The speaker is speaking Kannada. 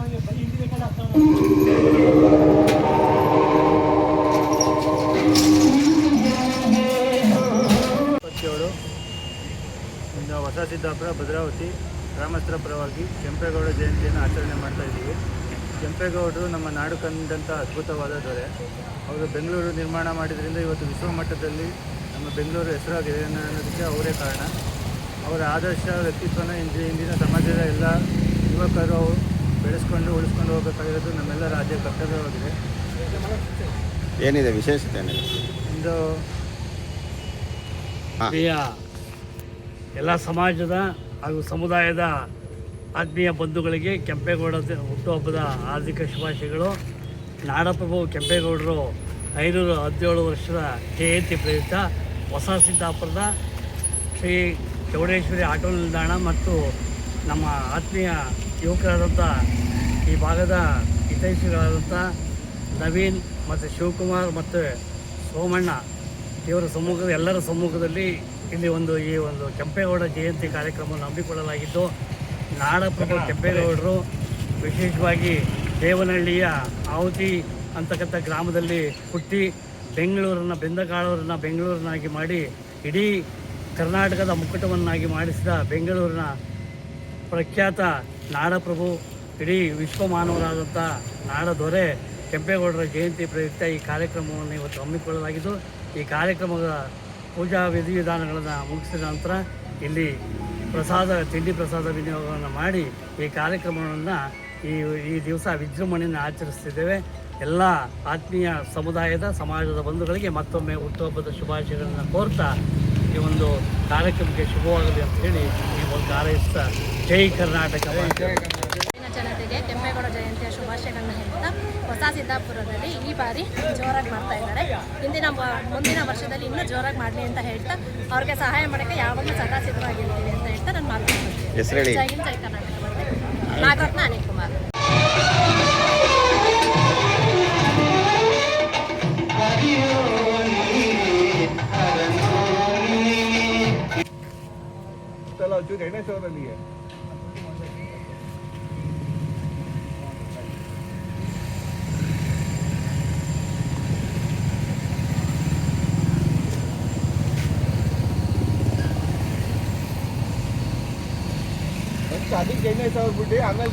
ಇಂದ ಹೊಸ ಸಿದ್ದಾಪುರ ಭದ್ರಾವತಿ ಗ್ರಾಮಸ್ಥರ ಪರವಾಗಿ ಕೆಂಪೇಗೌಡ ಜಯಂತಿಯನ್ನು ಆಚರಣೆ ಮಾಡ್ತಾ ಇದ್ದೀವಿ. ಕೆಂಪೇಗೌಡರು ನಮ್ಮ ನಾಡು ಕಂಡಂಥ ಅದ್ಭುತವಾದ ದೊರೆ. ಅವರು ಬೆಂಗಳೂರು ನಿರ್ಮಾಣ ಮಾಡಿದ್ರಿಂದ ಇವತ್ತು ವಿಶ್ವಮಟ್ಟದಲ್ಲಿ ನಮ್ಮ ಬೆಂಗಳೂರು ಹೆಸರಾಗಿದೆ ಅನ್ನೋದಕ್ಕೆ ಅವರೇ ಕಾರಣ. ಅವರ ಆದರ್ಶ ವ್ಯಕ್ತಿತ್ವನ ಇಂದಿನ ಸಮಾಜದ ಎಲ್ಲ ಯುವಕರು ಬೆಳೆಸ್ಕೊಂಡು ಉಳಿಸ್ಕೊಂಡು ಹೋಗಬೇಕಾಗಿರೋದು ನಮ್ಮೆಲ್ಲರ ರಾಜ್ಯ ಕರ್ತವ್ಯವಾಗಿದೆ. ಏನಿದೆ ವಿಶೇಷತೆ ಇಂದು ಎಲ್ಲ ಸಮಾಜದ ಹಾಗೂ ಸಮುದಾಯದ ಆತ್ಮೀಯ ಬಂಧುಗಳಿಗೆ ಕೆಂಪೇಗೌಡ ಹುಟ್ಟುಹಬ್ಬದ ಹಾರ್ದಿಕ ಶುಭಾಶಯಗಳು. ನಾಡಪ್ರಭು ಕೆಂಪೇಗೌಡರು 517 ವರ್ಷದ ಜಯಂತಿ ಪ್ರಯುಕ್ತ ಹೊಸ ಸಿದ್ದಾಪುರದ ಶ್ರೀ ಚೌಡೇಶ್ವರಿ ಆಟೋ ನಿಲ್ದಾಣ ಮತ್ತು ನಮ್ಮ ಆತ್ಮೀಯ ಯುವಕರಾದಂಥ ಈ ಭಾಗದ ಹಿತೈಷಿಗಳಾದಂಥ ನವೀನ್ ಮತ್ತು ಶಿವಕುಮಾರ್ ಮತ್ತು ಸೋಮಣ್ಣ ಇವರ ಎಲ್ಲರ ಸಮ್ಮುಖದಲ್ಲಿ ಇಲ್ಲಿ ಈ ಒಂದು ಕೆಂಪೇಗೌಡ ಜಯಂತಿ ಕಾರ್ಯಕ್ರಮವನ್ನು ಹಮ್ಮಿಕೊಳ್ಳಲಾಗಿದ್ದು, ನಾಡಪ್ರಭು ಕೆಂಪೇಗೌಡರು ವಿಶೇಷವಾಗಿ ದೇವನಹಳ್ಳಿಯ ಆಹುತಿ ಅಂತಕ್ಕಂಥ ಗ್ರಾಮದಲ್ಲಿ ಹುಟ್ಟಿ ಬೆಂಗಳೂರನ್ನಾಗಿ ಮಾಡಿ ಇಡೀ ಕರ್ನಾಟಕದ ಮುಕ್ಕಟವನ್ನಾಗಿ ಮಾಡಿಸಿದ ಬೆಂಗಳೂರಿನ ಪ್ರಖ್ಯಾತ ನಾಡಪ್ರಭು, ಇಡೀ ವಿಶ್ವಮಾನವರಾದಂಥ ನಾಡದೊರೆ ಕೆಂಪೇಗೌಡರ ಜಯಂತಿ ಪ್ರಯುಕ್ತ ಈ ಕಾರ್ಯಕ್ರಮವನ್ನು ಇವತ್ತು ಹಮ್ಮಿಕೊಳ್ಳಲಾಗಿದ್ದು, ಈ ಕಾರ್ಯಕ್ರಮದ ಪೂಜಾ ವಿಧಿವಿಧಾನಗಳನ್ನು ಮುಗಿಸಿದ ನಂತರ ಇಲ್ಲಿ ತಿಂಡಿ ಪ್ರಸಾದ ವಿನಿಯೋಗವನ್ನು ಮಾಡಿ ಈ ಕಾರ್ಯಕ್ರಮವನ್ನು ಈ ದಿವಸ ವಿಜೃಂಭಣೆಯನ್ನು ಆಚರಿಸ್ತಿದ್ದೇವೆ. ಎಲ್ಲ ಆತ್ಮೀಯ ಸಮಾಜದ ಬಂಧುಗಳಿಗೆ ಮತ್ತೊಮ್ಮೆ ಹುಟ್ಟುಹಬ್ಬದ ಶುಭಾಶಯಗಳನ್ನು ಕೋರ್ತಾ ಈ ಒಂದು ಕಾರ್ಯಕ್ರಮಕ್ಕೆ ಶುಭವಾಗಲಿ ಅಂತ ಹೇಳಿ ಈ ಒಂದು ಹಾರೈಸ್ತಾ ಜೈ ಕರ್ನಾಟಕ. ಜನತೆಗೆ ಕೆಂಪೇಗೌಡ ಜಯಂತಿಯ ಶುಭಾಶಯಗಳನ್ನ ಹೇಳ್ತಾ ಹೊಸ ಸಿದ್ದಾಪುರದಲ್ಲಿ ಈ ಬಾರಿ ಜೋರಾಗಿ ಮಾಡ್ತಾ ಇದ್ದಾರೆ. ಮುಂದಿನ ವರ್ಷದಲ್ಲಿ ಇನ್ನೂ ಜೋರಾಗಿ ಮಾಡಲಿ ಅಂತ ಹೇಳ್ತಾ ಅವ್ರಿಗೆ ಸಹಾಯ ಮಾಡೋಕ್ಕೆ ಯಾವಾಗಲೂ ಸದಾ ಸಿದ್ಧವಾಗಿರ್ತೀವಿ ಅಂತ ಹೇಳ್ತಾ ನಾನು ಮಾತಾಡ್ತೀನಿ. ಜೈ ಹಿಂದ್, ಜೈ ಕರ್ನಾಟಕ. ನಾಗರತ್ನ ಅನಿಲ್ ಕುಮಾರ್. शादी कहने से और बुढ़े आंगल